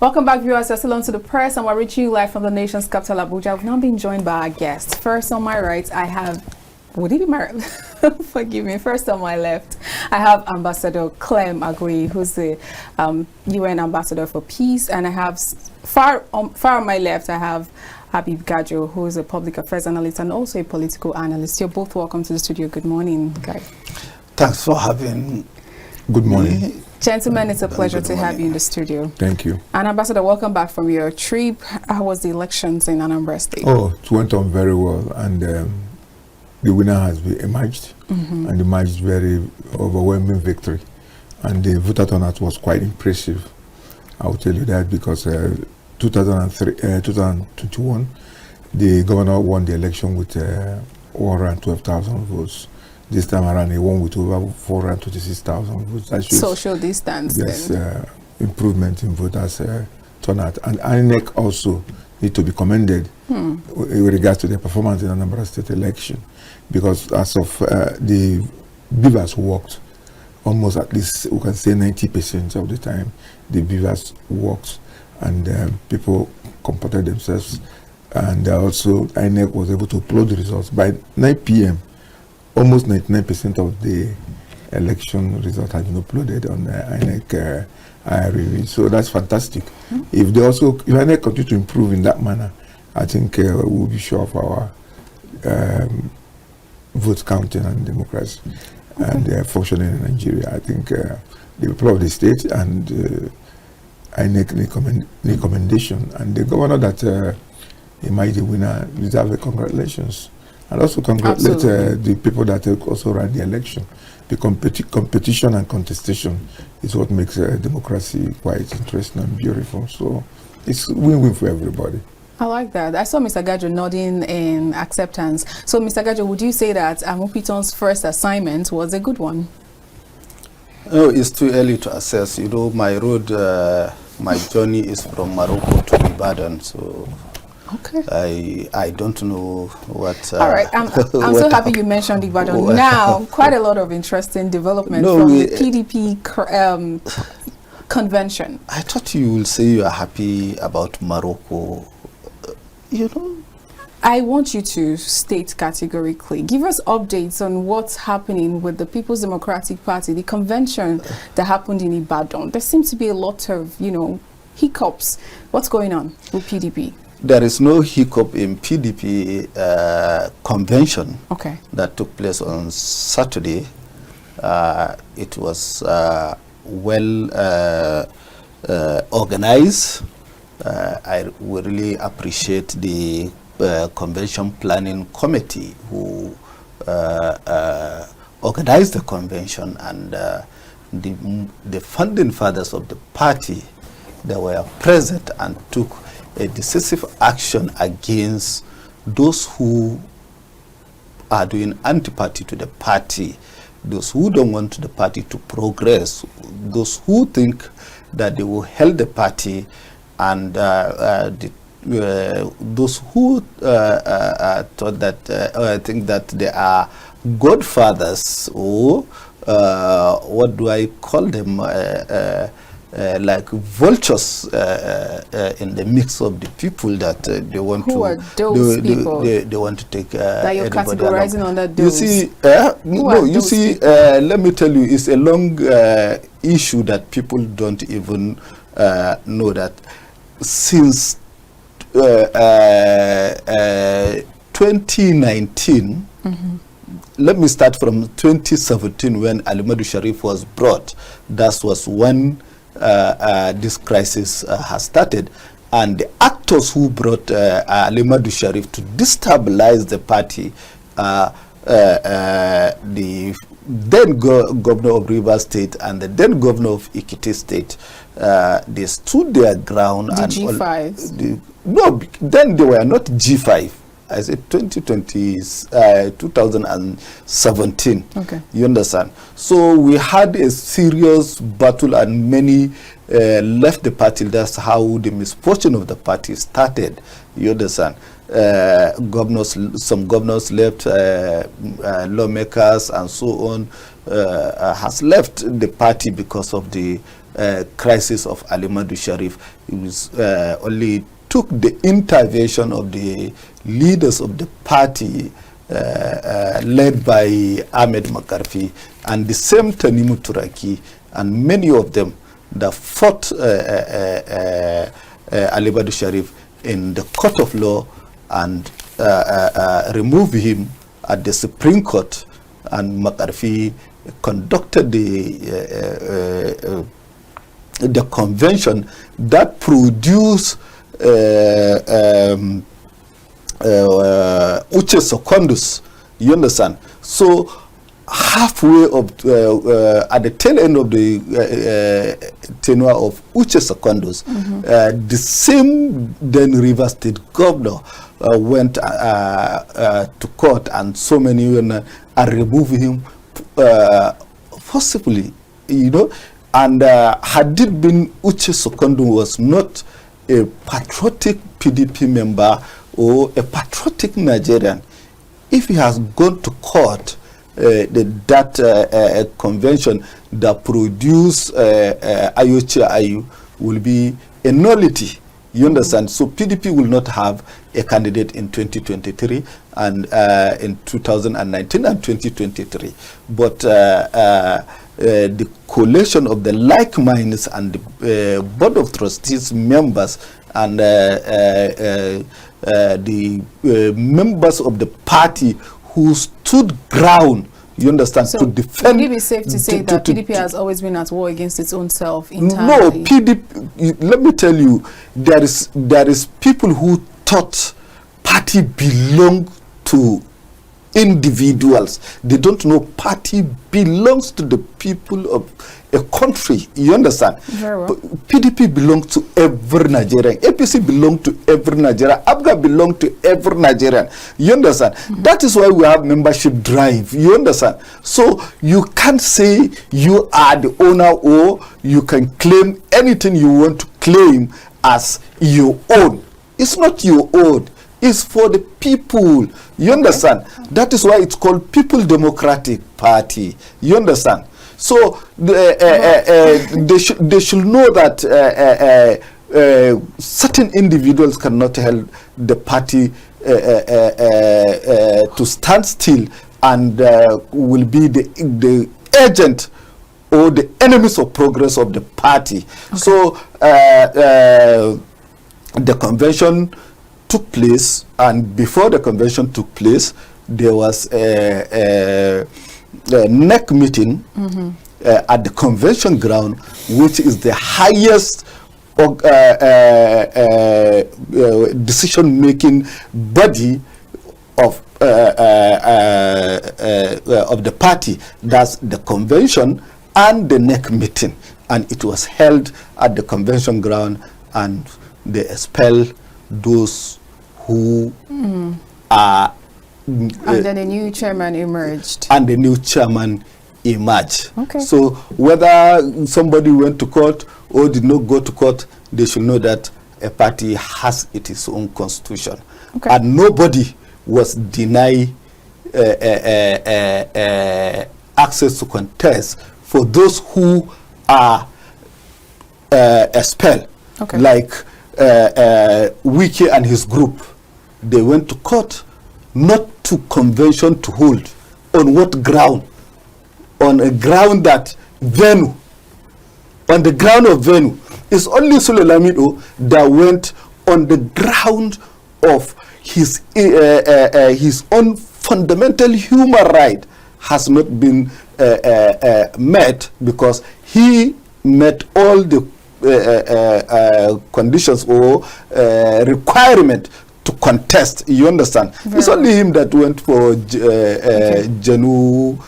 Welcome back, viewers. You're still on To The Press, and we're reaching you live from the nation's capital, Abuja. I've now been joined by our guests. First on my right, I have... Would it be my... Forgive me. First on my left, I have Ambassador Clem Agui, who's the UN Ambassador for Peace. And I have... Far on my left, I have Habib Gajo, who is a public affairs analyst and also a political analyst. You're both welcome to the studio. Good morning, guys. Thanks for having... Good morning. Gentlemen, it's a pleasure to have you in the studio. Thank you. And Ambassador, welcome back from your trip. How was the elections in Anambra State? Oh, it went on very well, and the winner has been emerged, and emerged very overwhelming victory. And the voter turnout was quite impressive. I will tell you that because 2021, the governor won the election with 112,000 votes. This time around, he won with over 426,000 votes. That shows social distance. Yes, improvement in voters' turnout. And INEC also need to be commended with regards to their performance in the Anambra State election, because as of the beavers worked, almost at least we can say 90% of the time, the beavers worked, and people comported themselves. And also, INEC was able to upload the results by 9 p.m. Almost 99% of the election result has been uploaded on the INEC IREV. So that's fantastic. If INEC continue to improve in that manner, I think we'll be sure of our vote counting and democracy and functioning in Nigeria. I think the people of the state and INEC need commendation, and the governor that he might be the winner deserve a congratulations. And also congratulate the people that also ran the election. The competition and contestation is what makes democracy quite interesting and beautiful. So it's win-win for everybody. I like that. I saw Mr. Gajo nodding in acceptance. So, Mr. Gajo, would you say that Amupiton's first assignment was a good one? Oh, it's too early to assess. You know, my road, my journey is from Morocco to Ibadan, so... Okay. I don't know what... All right, I'm so happy you mentioned Ibadan. Now, quite a lot of interesting development from the PDP convention. I thought you will say you are happy about Morocco. You know? I want you to state categorically, give us updates on what's happening with the People's Democratic Party, the convention that happened in Ibadan. There seems to be a lot of, hiccups. What's going on with PDP? There is no hiccup in PDP convention that took place on Saturday. It was well organized. I really appreciate the convention planning committee who organized the convention, and the founding fathers of the party that were present and took a decisive action against those who are doing anti-party to the party, those who don't want the party to progress, those who think that they will help the party, and those who thought that think that they are godfathers, or what do I call them, like vultures in the mix of the people that they want who are those people? They want to take that you're categorizing along. Under those. You see, let me tell you, it's a long issue that people don't even know that since 2019. Let me start from 2017 when Alimadu Sharif was brought. That was when this crisis has started, and the actors who brought Alimadu Sharif to destabilize the party, the then governor of Rivers State and the then governor of Ekiti State, they stood their ground. The G5s? No, then they were not G5. I said 2017. Okay. You understand? So we had a serious battle, and many left the party. That's how the misfortune of the party started. You understand? Some governors left, lawmakers and so on has left the party because of the crisis of Ali Madu Sharif. It was only took the intervention of the leaders of the party led by Ahmed Makarfi and the same Tanimu Turaki and many of them that fought Ali Madu Sharif in the court of law and removed him at the Supreme Court, and Makarfi conducted the convention that produced Uche Secondus. You understand? So halfway of at the tail end of the tenure of Uche Secondus, the same then Rivers State governor went to court, and so many are removing him forcibly, you know. And had it been Uche Secondus was not a patriotic PDP member or a patriotic Nigerian, if he has gone to court, that convention that produced Ayoche Ayu will be a nullity. You understand? So PDP will not have a candidate in 2023 and in 2019 and 2023. But the coalition of the like minds and the board of trustees members and the members of the party who stood ground, you understand, so to defend. Would it be safe to say that PDP has always been at war against its own self entirely? No, PDP. Let me tell you, there is people who thought party belong to individuals. They don't know party belongs to the people of a country. You understand? Very well. PDP belongs to every Nigerian. APC belongs to every Nigerian. ABGA belongs to every Nigerian. You understand? That is why we have membership drive. You understand? So you can't say you are the owner or you can claim anything you want to claim as your own. It's not your own. It's for the people. You understand? That is why it's called People Democratic Party. You understand? So they should know that certain individuals cannot help the party to stand still and will be the agent or the enemies of progress of the party. Okay. So the convention took place, and before the convention took place, there was a NEC meeting at the convention ground, which is the highest decision-making body of the party. That's the convention and the NEC meeting, and it was held at the convention ground, and they expelled those who are and then a new chairman emerged. And the new chairman emerged. Okay. So whether somebody went to court or did not go to court, they should know that a party has its own constitution. Okay. And nobody was denied access to contest for those who are expelled. Okay. Like Wiki and his group, they went to court, not to convention to hold. On what ground? On a ground that venue, on the ground of venue. It's only Sule Lamido that went on the ground of his own fundamental human right has not been met, because he met all the conditions or requirement to contest. You understand? Very it's only him that went for Janu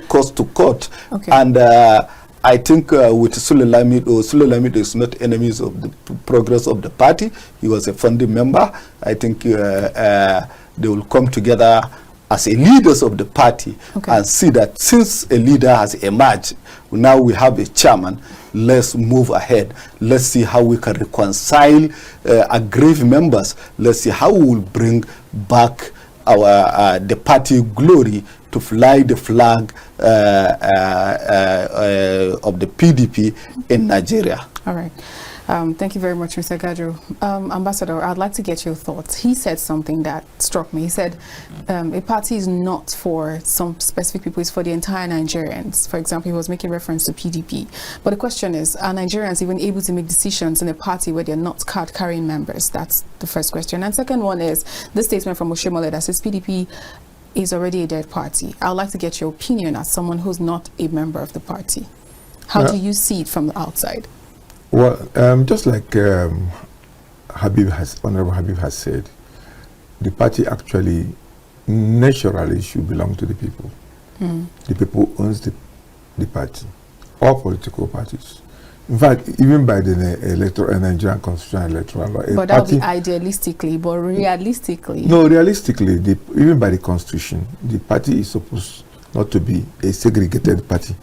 cause to court. Okay. And I think with Sule Lamido is not enemies of the progress of the party. He was a founding member. I think they will come together as a leaders of the party, okay, and see that since a leader has emerged, now we have a chairman. Let's move ahead. Let's see how we can reconcile aggrieved members. Let's see how we will bring back the party glory to fly the flag of the PDP in Nigeria. All right. Thank you very much, Mr. Gadro. Ambassador, I'd like to get your thoughts. He said something that struck me. He said a party is not for some specific people, it's for the entire Nigerians. For example, he was making reference to PDP. But the question is, are Nigerians even able to make decisions in a party where they're not card-carrying members? That's the first question. And second one is this statement from Oshimole that says PDP is already a dead party. I'd like to get your opinion as someone who's not a member of the party. How do you see it from the outside? Well, just like Honorable Habib has said, the party actually naturally should belong to the people. The people owns the party, all political parties. In fact, even by the Nigerian Constitutional Electoral Law. But that would be idealistically, but realistically. No, realistically, even by the Constitution, the party is supposed not to be a segregated party,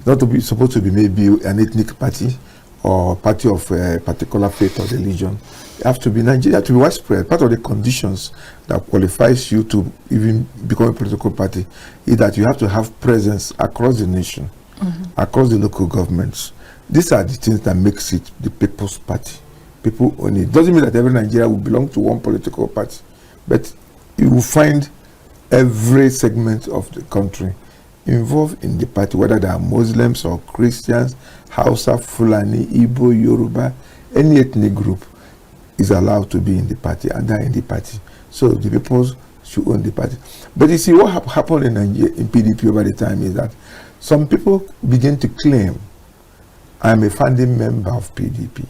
not to be supposed to be maybe an ethnic party or party of a particular faith or religion. You have to be Nigeria, to be widespread. Part of the conditions that qualifies you to even become a political party is that you have to have presence across the nation, across the local governments. These are the things that makes it the People's Party. People own it. Doesn't mean that every Nigeria will belong to one political party, but you will find every segment of the country involved in the party, whether they are Muslims or Christians, Hausa, Fulani, Igbo, Yoruba, any ethnic group is allowed to be in the party, and they're in the party. So the people should own the party. But you see, what happened in PDP over the time is that some people begin to claim, I'm a founding member of PDP.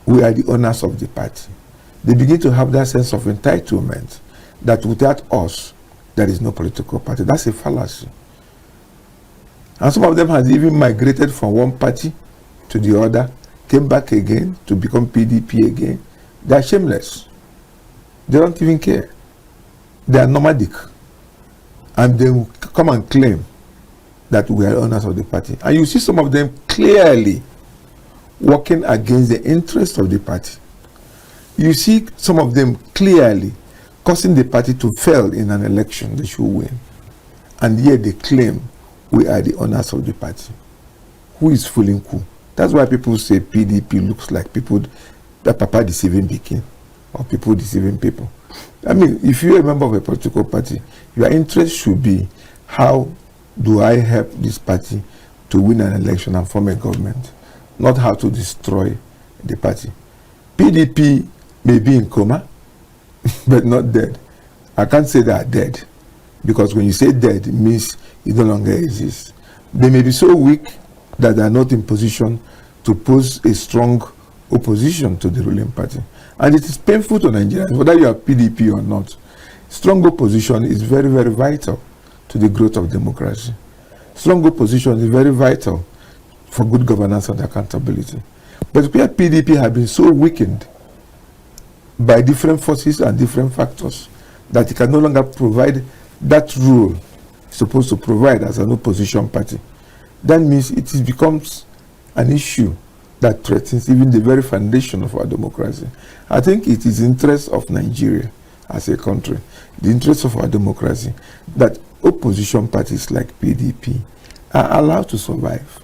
We are the owners of the party. They begin to have that sense of entitlement that without us, there is no political party. That's a fallacy. And some of them has even migrated from one party to the other, came back again to become PDP again. They are shameless. They don't even care. They are nomadic. And they will come and claim that we are owners of the party. And you see some of them clearly working against the interests of the party. You see some of them clearly causing the party to fail in an election they should win. And yet they claim we are the owners of the party. Who is fooling who? That's why people say PDP looks like people that Papa deceiving Bikin or people deceiving people. I mean, if you're a member of a political party, your interest should be how do I help this party to win an election and form a government, not how to destroy the party. PDP may be in coma, but not dead. I can't say they are dead, because when you say dead, it means it no longer exists. They may be so weak that they are not in position to pose a strong opposition to the ruling party. And it is painful to Nigerians, whether you are PDP or not. Strong opposition is very, very vital to the growth of democracy. Strong opposition is very vital for good governance and accountability. But where PDP have been so weakened by different forces and different factors that it can no longer provide that role it's supposed to provide as an opposition party, that means it becomes an issue that threatens even the very foundation of our democracy. I think it is the interest of Nigeria as a country, the interest of our democracy, that opposition parties like PDP are allowed to survive.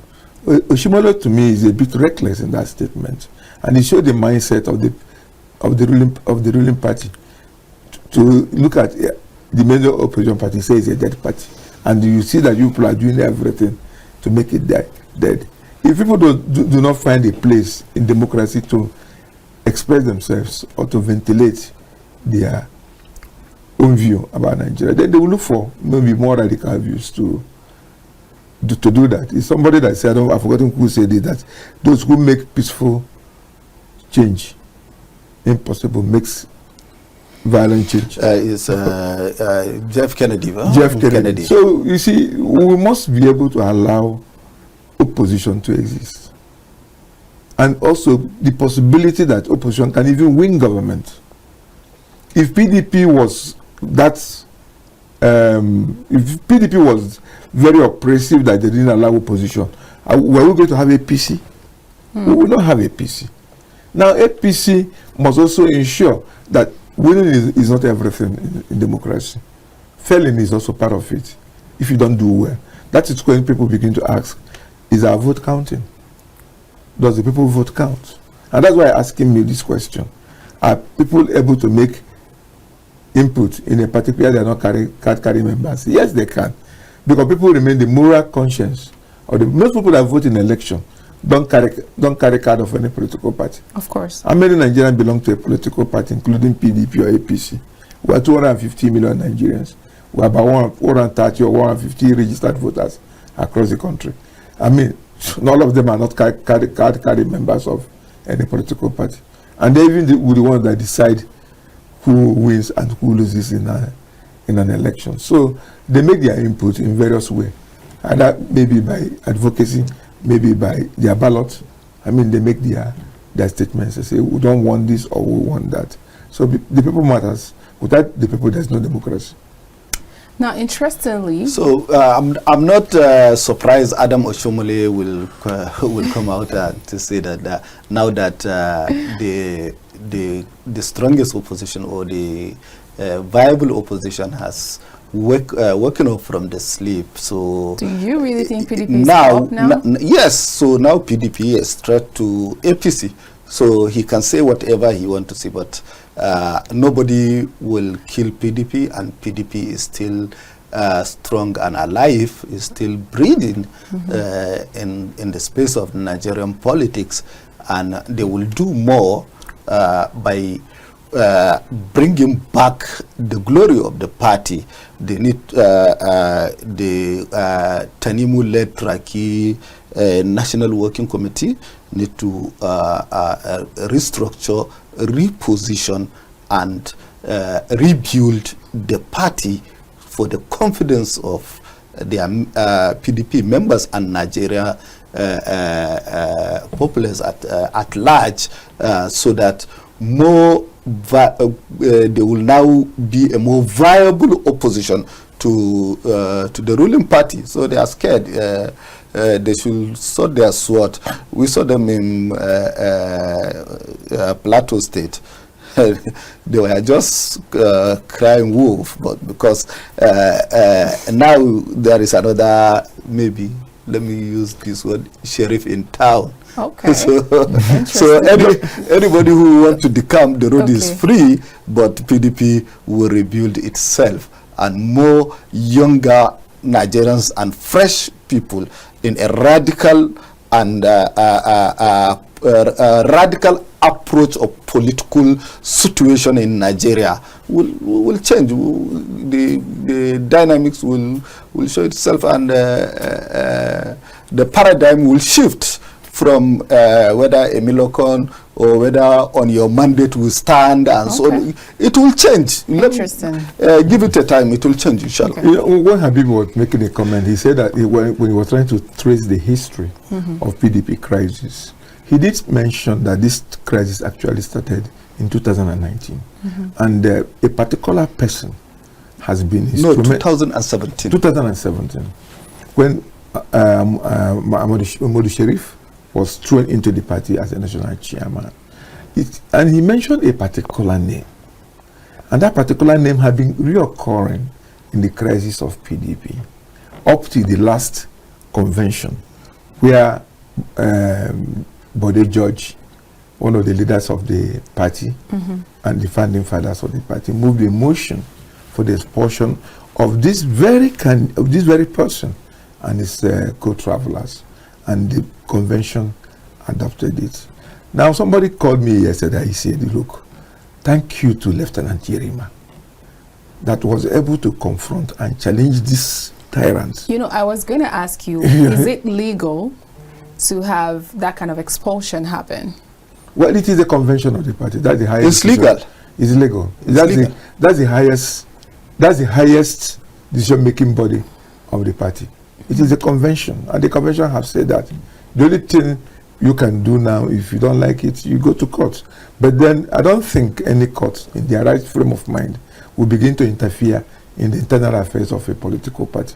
Oshimole to me is a bit reckless in that statement, and it showed the mindset of the ruling party to look at the major opposition party, say it's a dead party, and you see that you people are doing everything to make it dead. If people do not find a place in democracy to express themselves or to ventilate their own view about Nigeria, then they will look for maybe more radical views to do that. It's somebody that said, I've forgotten who said it, that those who make peaceful change impossible makes violent change. It's Jeff Kennedy. Jeff Kennedy. So you see, we must be able to allow opposition to exist, and also the possibility that opposition can even win government. If PDP was if PDP was very oppressive that they didn't allow opposition, were we going to have APC? We will not have APC. Now APC must also ensure that winning is not everything in democracy. Failing is also part of it. If you don't do well, that is when people begin to ask, is our vote counting? Does the people vote count? And that's why asking me this question. Are people able to make input in a particular they are not card carrying members? Yes, they can. Because people remain the moral conscience. Or most people that vote in election don't carry card of any political party. Of course. How many Nigerians belong to a political party, including PDP or APC? We are 250 million Nigerians. We are about 130 or 150 registered voters across the country. I mean, all of them are not card members of any political party. And they even the ones that decide who wins and who loses in an election. So they make their input in various ways. Either maybe by advocacy, maybe by their ballot. I mean, they make their statements. They say, we don't want this or we want that. So the people matters. Without the people, there's no democracy. Now, interestingly, so I'm not surprised Adam Oshomole will come out to say that now that the strongest opposition or the viable opposition has woken up from the sleep. So do you really think PDP is up now? Yes. So now PDP is threat to APC. So he can say whatever he wants to say, but nobody will kill PDP, and PDP is still strong and alive, is still breathing in the space of Nigerian politics, and they will do more by bringing back the glory of the party. They need the Tanimu-led Traki National Working Committee need to restructure, reposition, and rebuild the party for the confidence of their PDP members and Nigeria populace at large, so that more there will now be a more viable opposition to the ruling party. So they are scared. They should sort their sword. We saw them in Plateau State. They were just crying wolf, but because now there is another, maybe, let me use this word, sheriff in town. Okay. So anybody who wants to decamp, the road is free, but PDP will rebuild itself, and more younger Nigerians and fresh people in a radical and radical approach of political situation in Nigeria will change. The dynamics will show itself, and the paradigm will shift from whether Emilokon or whether on your mandate will stand, and so on. It will change. Interesting. Give it a time, it will change, inshallah. Okay. You know, when Habib was making a comment, he said that when he was trying to trace the history of PDP crisis, he did mention that this crisis actually started in 2019. And a particular person has been... 2017. 2017. When Modu Sharif was thrown into the party as a national chairman. And he mentioned a particular name. And that particular name had been reoccurring in the crisis of PDP up to the last convention, where Bode George, one of the leaders of the party and the founding fathers of the party, moved a motion for the expulsion of this very person and his co-travelers, and the convention adopted it. Now, somebody called me yesterday. He said, look, thank you to Lieutenant Yerima that was able to confront and challenge these tyrants. You know, I was going to ask you, is it legal to have that kind of expulsion happen? Well, it is a convention of the party. That's the highest. It's legal. It's legal. That's the highest decision-making body of the party. It is a convention, and the convention have said that the only thing you can do now, if you don't like it, you go to court. But then I don't think any court in their right frame of mind will begin to interfere in the internal affairs of a political party.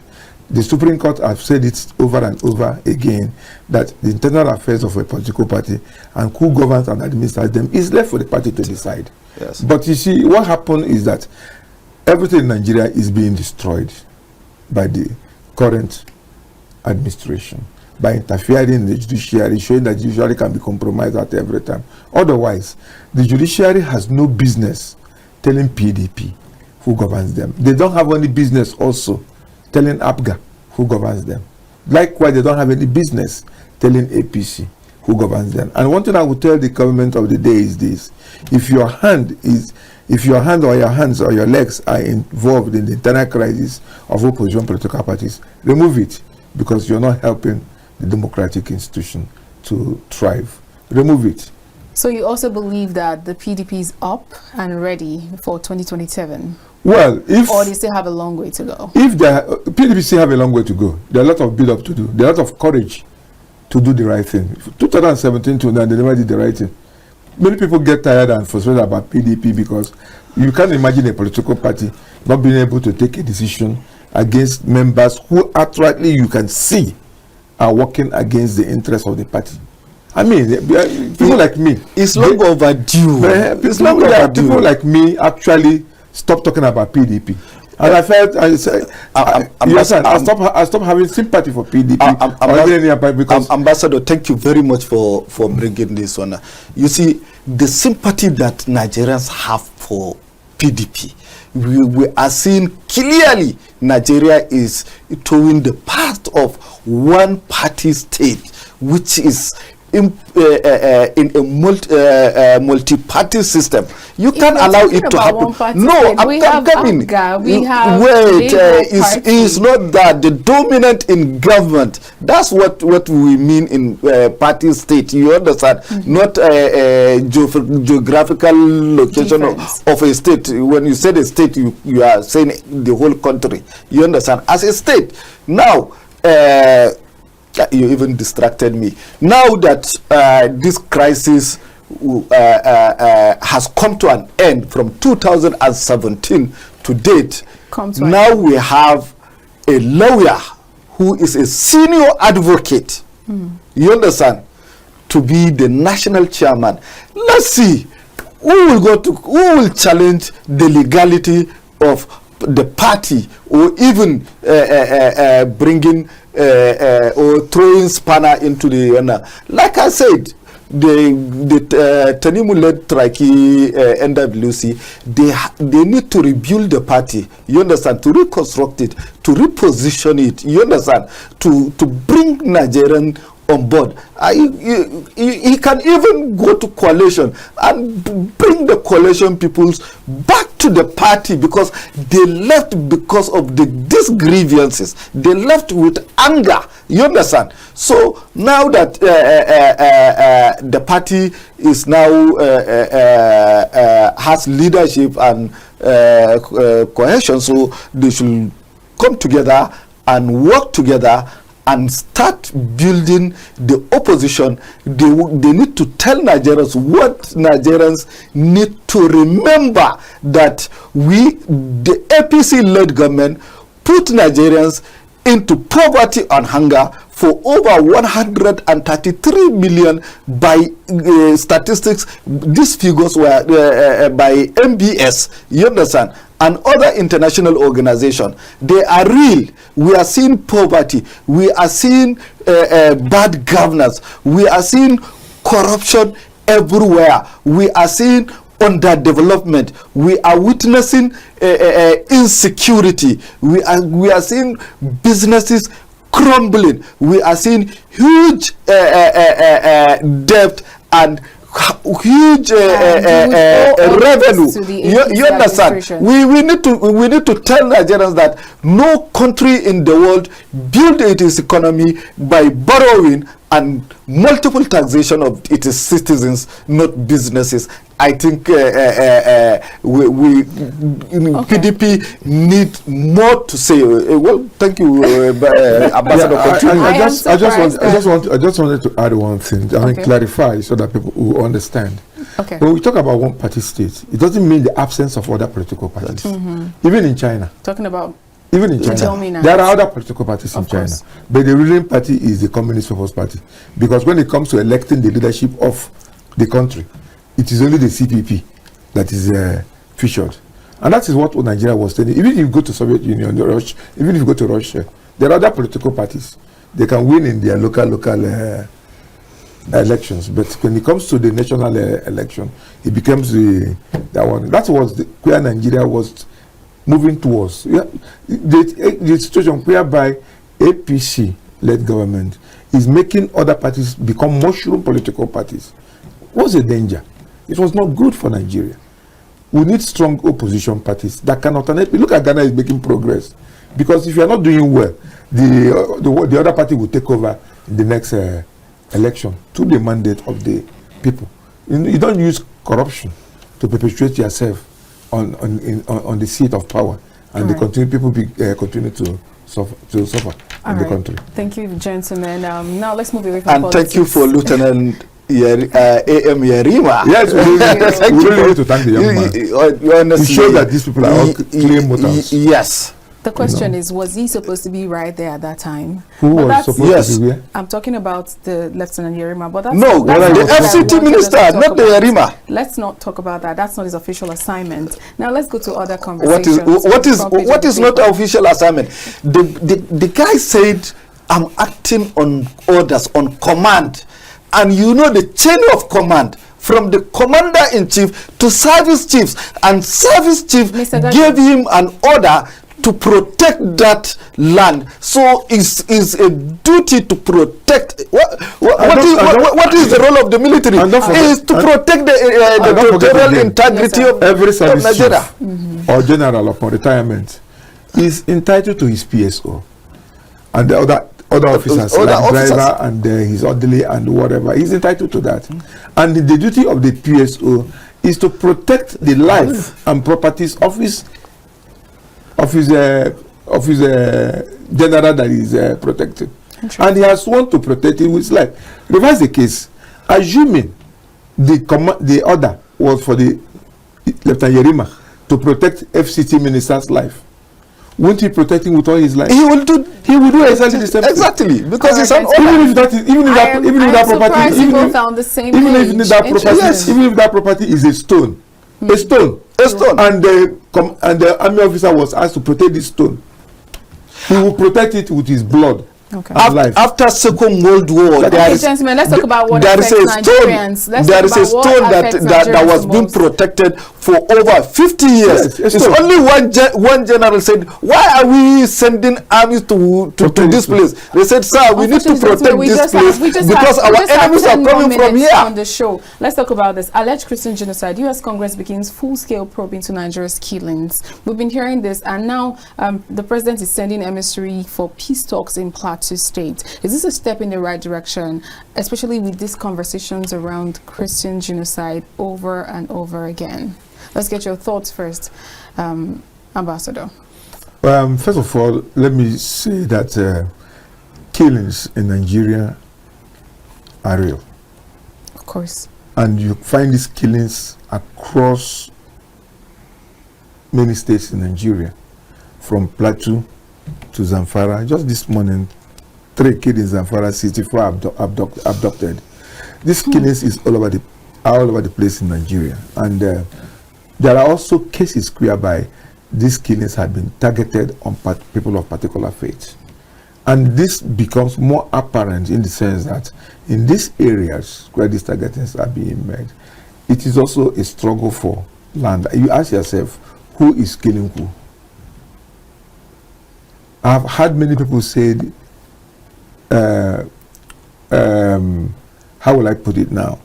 The Supreme Court have said it over and over again that the internal affairs of a political party and who governs and administers them is left for the party to decide. Yes. But you see, what happened is that everything in Nigeria is being destroyed by the current administration, by interfering in the judiciary, showing that the judiciary can be compromised at every time. Otherwise, the judiciary has no business telling PDP who governs them. They don't have any business also telling APGA who governs them. Likewise, they don't have any business telling APC who governs them. And one thing I would tell the government of the day is this: if your hand or your hands or your legs are involved in the internal crisis of opposition political parties, remove it, because you're not helping the democratic institution to thrive. Remove it. So you also believe that the PDP is up and ready for 2027? Well, or they still have a long way to go? If PDP still have a long way to go, there are a lot of build-up to do. There are a lot of courage to do the right thing. 2017 to now, they never did the right thing. Many people get tired and frustrated about PDP because you can't imagine a political party not being able to take a decision against members who outrightly you can see are working against the interests of the party. I mean, people like me. It's long overdue. It's long overdue. People like me actually stop talking about PDP. And I felt, I stopped having sympathy for PDP. Because Ambassador, thank you very much for bringing this one. You see, the sympathy that Nigerians have for PDP, we are seeing clearly Nigeria is towing the path of one-party state, which is in a multi-party system. You can't allow it to happen. No, I'm coming. Wait, it's not that. The dominant in government, that's what we mean in party state. You understand? Not geographical location of a state. When you say the state, you are saying the whole country. You understand? As a state. Now, you even distracted me. Now that this crisis has come to an end from 2017 to date, now we have a lawyer who is a senior advocate, you understand, to be the national chairman. Let's see who will challenge the legality of the party, or even bringing or throwing spanner into the like I said, the Tanimu-led Traki NWC, they need to rebuild the party, you understand, to reconstruct it, to reposition it, you understand, to bring Nigerian on board. He can even go to coalition and bring the coalition peoples back to the party, because they left because of these grievances. They left with anger, you understand. So now that the party is now has leadership and cohesion, so they should come together and work together and start building the opposition. They need to tell Nigerians what Nigerians need to remember, that the APC-led government put Nigerians into poverty and hunger for over 133 million by statistics. These figures were by MBS, you understand, and other international organizations. They are real. We are seeing poverty. We are seeing bad governance. We are seeing corruption everywhere. We are seeing underdevelopment. We are witnessing insecurity. We are seeing businesses crumbling. We are seeing huge debt and huge revenue. You understand? We need to tell Nigerians that no country in the world built its economy by borrowing and multiple taxation of its citizens, not businesses. I think PDP need more to say. Well, thank you, Ambassador. I just wanted to add one thing. I mean, clarify so that people will understand. Okay. When we talk about one-party state, it doesn't mean the absence of other political parties. Even in China. Talking about Even in China, Dominant. there are other political parties in Of China, course. but the ruling party is the Communist People's Party. Because when it comes to electing the leadership of the country, it is only the CPP that is featured. And that is what Nigeria was telling. Even if you go to Soviet Union, Russia, even if you go to Russia, there are other political parties. They can win in their local elections. But when it comes to the national election, it becomes that one. That was where Nigeria was moving towards. Yeah, the situation whereby APC-led government is making other parties become mushroom political parties was a danger. It was not good for Nigeria. We need strong opposition parties that can alternate. Look at Ghana is making progress. Because if you are not doing well, the other party will take over in the next election to the mandate of the people. You don't use corruption to perpetuate yourself on the seat of power, and people continue to suffer in the country. Thank you, gentlemen. Now let's move away from and politics. thank you for Lieutenant A.M. Yarima. Yes, we really need to thank the young man. You honestly, It shows that these people are all clean motives. Yes. The question is, was he supposed to be right there at that time? Who But was that's- supposed to be where? I'm talking about the Lieutenant Yerima, but that's No, that's the not what I FCT wanted us minister, to talk not the about. Yerima. Let's not talk about that. That's not his official assignment. Now let's go to other What conversations. is not official assignment? The guy said, I'm acting on orders, on command. And you know the chain of command from the commander-in-chief to service chiefs, and service chief Mr. Gaji. gave him an order to protect that land. So it's a duty to protect. What is the role of the military? Is to protect the territorial integrity of every service Nigeria. chief or general upon retirement is entitled to his PSO, and the other officers other like officers. driver and his orderly and whatever, he's entitled to that. And the duty of the PSO is to protect the life and properties of his general that is protected, and he has sworn to protect him with his life. Reverse the case, assuming the order was for the Lieutenant Yerima to protect FCT minister's life, won't he protect him with all his life? He will do exactly the same thing. exactly, because it's an Alright, order. Even if that property, even if that property is a stone, a stone, and the army officer was asked to protect this stone, he will protect it with his blood. Okay. After Second World War, gentlemen, let's talk about what there is affects a Nigerians. stone. Let's There talk is a about what stone affects that Nigerians was the being most. protected for over 50 years. Yes, It's only one general said, "Why are we sending armies to this place?" They said, "Sir, we need to protect this place because our enemies are coming from here." On the show, let's talk about this alleged Christian genocide. U.S. Congress begins full-scale probe into Nigeria's killings. We've been hearing this, and now the president is sending emissary for peace talks in Plateau State. Is this a step in the right direction, especially with these conversations around Christian genocide over and over again? Let's get your thoughts first, Ambassador. First of all, let me say that killings in Nigeria are real. Of course. And you find these killings across many states in Nigeria, from Plateau to Zamfara. Just this morning, 3 kids in Zamfara City, 4 abducted. This killings is all over the place in Nigeria, and there are also cases whereby these killings have been targeted on people of particular faith, and this becomes more apparent in the sense that in these areas where these targetings are being made, it is also a struggle for land. You ask yourself, who is killing who? I've had many people say, how will I put it now,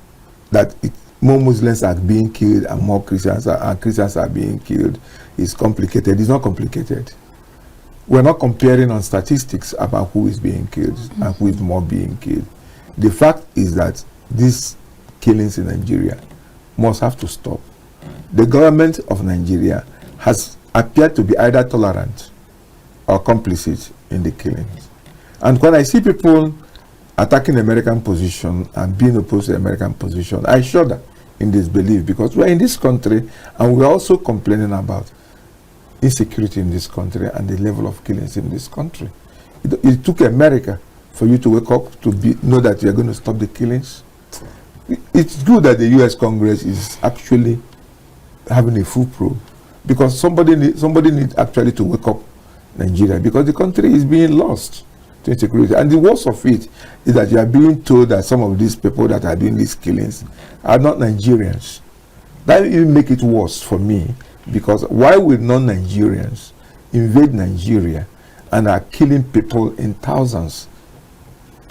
that more Muslims are being killed and more Christians are being killed is complicated. It's not complicated. We're not comparing on statistics about who is being killed and who is more being killed. The fact is that these killings in Nigeria must have to stop. The government of Nigeria has appeared to be either tolerant or complicit in the killings. And when I see people attacking the American position and being opposed to the American position, I shudder in disbelief, because we're in this country and we're also complaining about insecurity in this country and the level of killings in this country. It took America for you to wake up to know that you are going to stop the killings. It's good that the U.S. Congress is actually having a full probe, because somebody needs actually to wake up Nigeria, because the country is being lost to insecurity. And the worst of it is that you are being told that some of these people that are doing these killings are not Nigerians. That even make it worse for me, because why would non-Nigerians invade Nigeria and are killing people in thousands?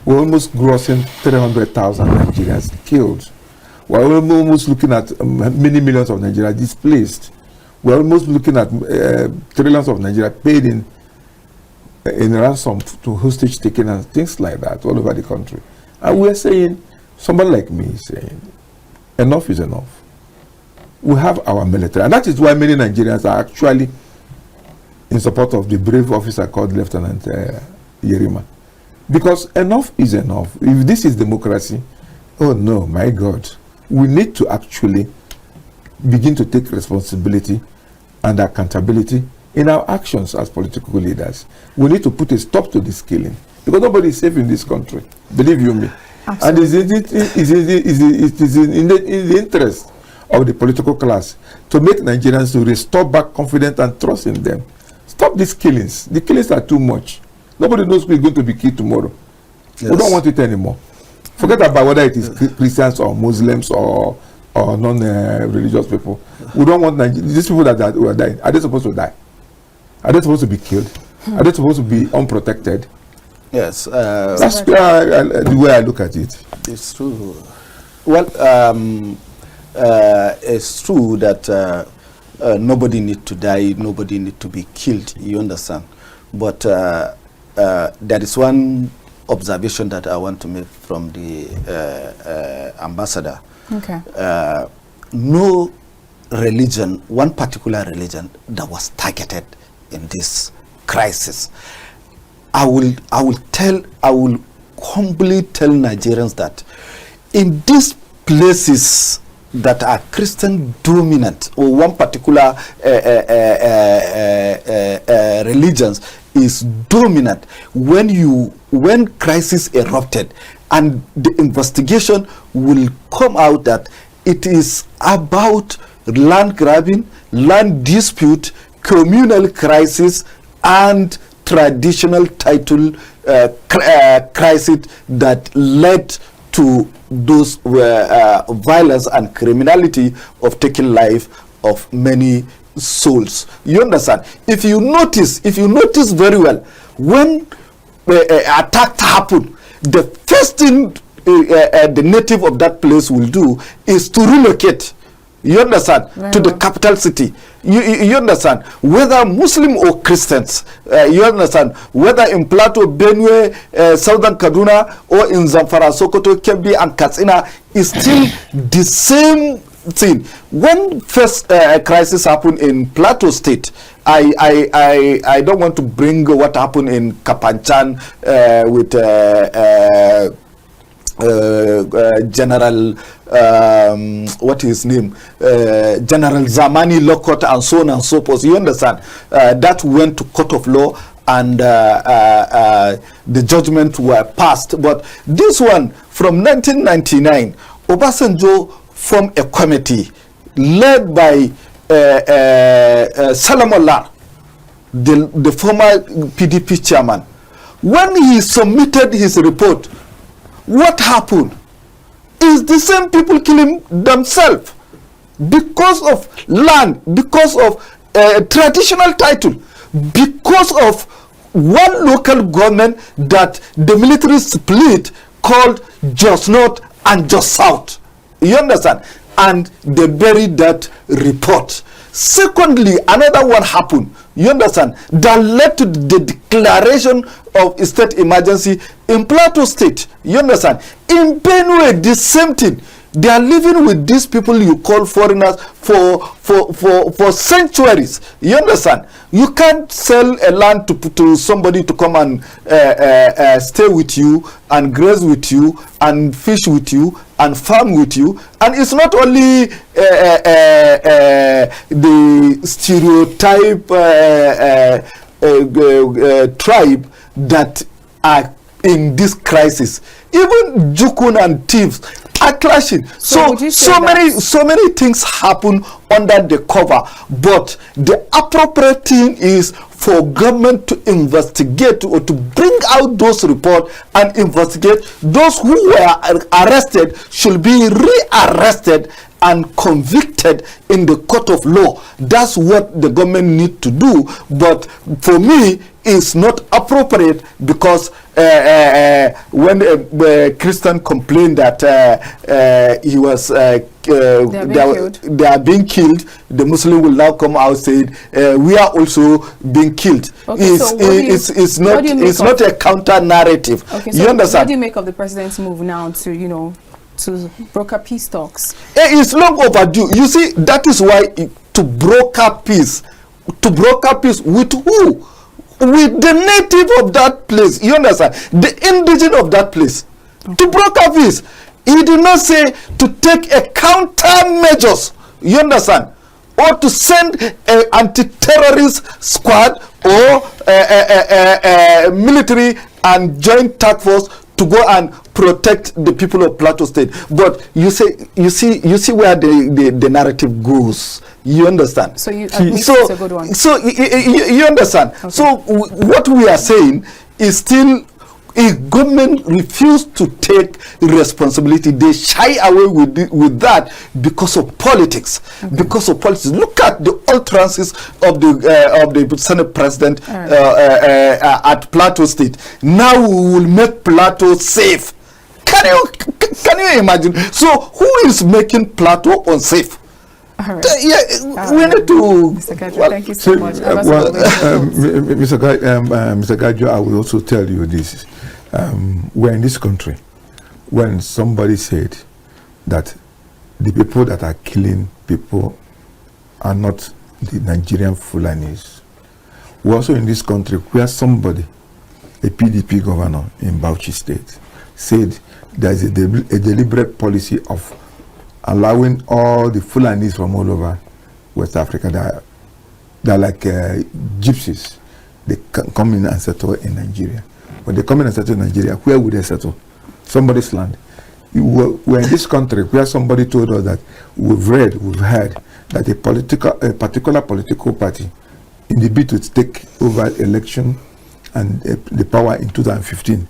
We're almost grossing 300,000 Nigerians killed. We're almost looking at many millions of Nigerians displaced. We're almost looking at trillions of Nigeria paid in ransom to hostage taking and things like that all over the country. And we're saying, somebody like me is saying, enough is enough. We have our military, and that is why many Nigerians are actually in support of the brave officer called Lieutenant Yerima. Because enough is enough. If this is democracy, oh no, my God, we need to actually begin to take responsibility and accountability in our actions as political leaders. We need to put a stop to this killing, because nobody is safe in this country. Believe you me. Absolutely. And it is in the interest of the political class to make Nigerians to restore back confidence and trust in them. Stop these killings. The killings are too much. Nobody knows who is going to be killed tomorrow. Yes. We don't want it anymore. Forget about whether it is Christians or Muslims or non-religious people. We don't want these people that are dying. Are they supposed to die? Are they supposed to be killed? Are they supposed to be unprotected? Yes. That's the way I look at it. It's true. Well, it's true that nobody need to die, nobody need to be killed, you understand? But there is one observation that I want to make from the ambassador. Okay. No religion, one particular religion that was targeted in this crisis. I will humbly tell Nigerians that in these places that are Christian dominant, or one particular religions is dominant, when crisis erupted, and the investigation will come out that it is about land grabbing, land dispute, communal crisis, and traditional title crisis that led to those violence and criminality of taking life of many souls. You understand? If you notice very well, when attack happen, the first thing the native of that place will do is to relocate. You understand? Very to the capital city. You understand? Whether Muslim or Christians, you understand? Whether in Plateau, Benue, Southern Kaduna, or in Zamfara, Sokoto, Kebbi, and Katsina, is still the same thing. When first crisis happened in Plateau State, I don't want to bring what happened in Kapanchan with General what is his name, General Zamani Lokot, and so on and so forth. You understand? That went to court of law, and the judgment were passed. But this one from 1999, Obasanjo formed a committee led by Solomon Lar, the former PDP chairman. When he submitted his report, what happened is the same people killing themselves because of land, because of traditional title, because of one local government that the military split called Jos North and Jos South. You understand? And they buried that report. Secondly, another one happened, you understand, that led to the declaration of state emergency in Plateau State. You understand? In Benue, the same thing. They are living with these people you call foreigners for centuries. You understand? You can't sell a land to somebody to come and stay with you and graze with you and fish with you and farm with you. And it's not only the stereotype tribe that are in this crisis. Even Jukun and thieves are clashing. So many things happen under the cover. But the appropriate thing is for government to investigate or to bring out those reports and investigate. Those who were arrested should be re-arrested and convicted in the court of law. That's what the government need to do. But for me, it's not appropriate, because when a Christian complained that he was they are being killed, the Muslim will now come out saying we are also being killed. Okay, it's not a counter narrative. Okay, so you understand? What do you make of the president's move now to to broker peace talks? It's long overdue. You see, that is why to broker peace with who? With the native of that place. You understand? The indigenous of that place. Okay. To broker peace. He did not say to take a countermeasures. You understand? Or to send an anti-terrorist squad or military and joint task force to go and protect the people of Plateau State. But you see where the narrative goes. You understand? So you it's a good one. So you understand? Okay. So what we are saying is still, if government refuse to take responsibility, they shy away with that because of politics. Okay. Because of politics. Look at the utterances of the Senate President at Plateau State. Now we will make Plateau safe. Can you imagine? So who is making Plateau unsafe? All right. We need to. Mr. Gajo, thank you so much. Mr. Gajo, I will also tell you this. We're in this country when somebody said that the people that are killing people are not the Nigerian Fulanis. We're also in this country where somebody, a PDP governor in Bauchi State, said there is a deliberate policy of allowing all the Fulanis from all over West Africa, they're like gypsies. They can come in and settle in Nigeria. When they come in and settle in Nigeria, where would they settle? Somebody's land. We're in this country where somebody told us that we've heard that a particular political party, in the bid to take over election and the power in 2015,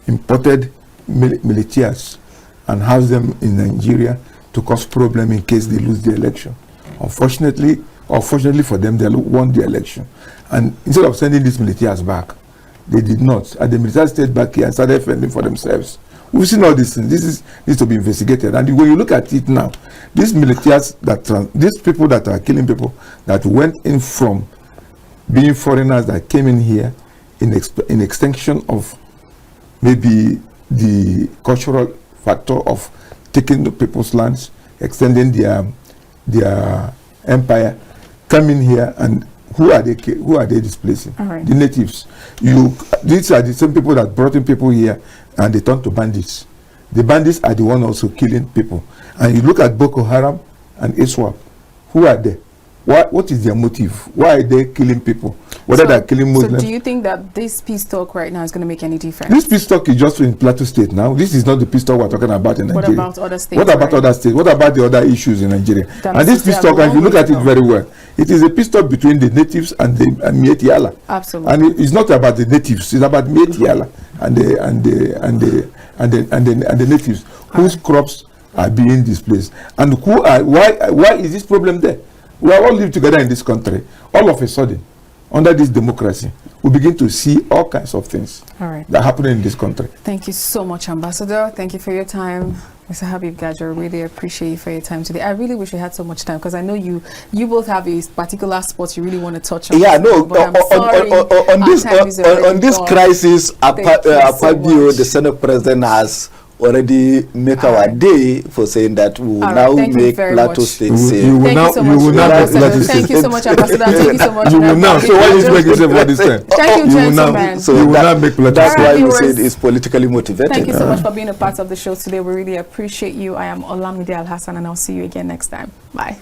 imported militias and housed them in Nigeria to cause problem in case they lose the election. Unfortunately, or fortunately for them, they won the election. And instead of sending these militias back, they did not. And the military stayed back here and started fending for themselves. We've seen all these things. This needs to be investigated. And when you look at it now, these militias, these people that are killing people, that went in from being foreigners that came in here in extension of maybe the cultural factor of taking the people's lands, extending their empire, coming here, and who are they displacing? Right. The natives. These are the same people that brought in people here and they turned to bandits. The bandits are the one also killing people. And you look at Boko Haram and ISWAP, who are they? What is their motive? Why are they killing people? Whether they're killing Muslims. So do you think that this peace talk right now is going to make any difference? This peace talk is just in Plateau State now. This is not the peace talk we're talking about in Nigeria. What about other states? What about other states? What about the other issues in Nigeria? And this peace talk, if you look at it very well, it is a peace talk between the natives and the Mieti Allah. Absolutely. And it's not about the natives. It's about Mieti Allah and the natives whose crops are being displaced. And why is this problem there? We are all live together in this country. All of a sudden, under this democracy, we begin to see all kinds of things that happen in this country. Thank you so much, Ambassador. Thank you for your time. Mr. Habib Gajo, really appreciate you for your time today. I really wish we had so much time because I know you both have a particular spot you really want to touch on. Yeah, no, on this crisis, Apabio, the Senate President, has already make our day for saying that we will now make Plateau State safe. You will now, so you will now make Plateau State. Thank you so much, Ambassador. Thank you so much. You will now. So why you expect yourself for this time? Thank you, gentlemen. So you will not make Plateau That's State. why we viewers, said it's politically motivated. Thank you so much for being a part of the show today. We really appreciate you. I am Olamide Alhassan, and I'll see you again next time. Bye.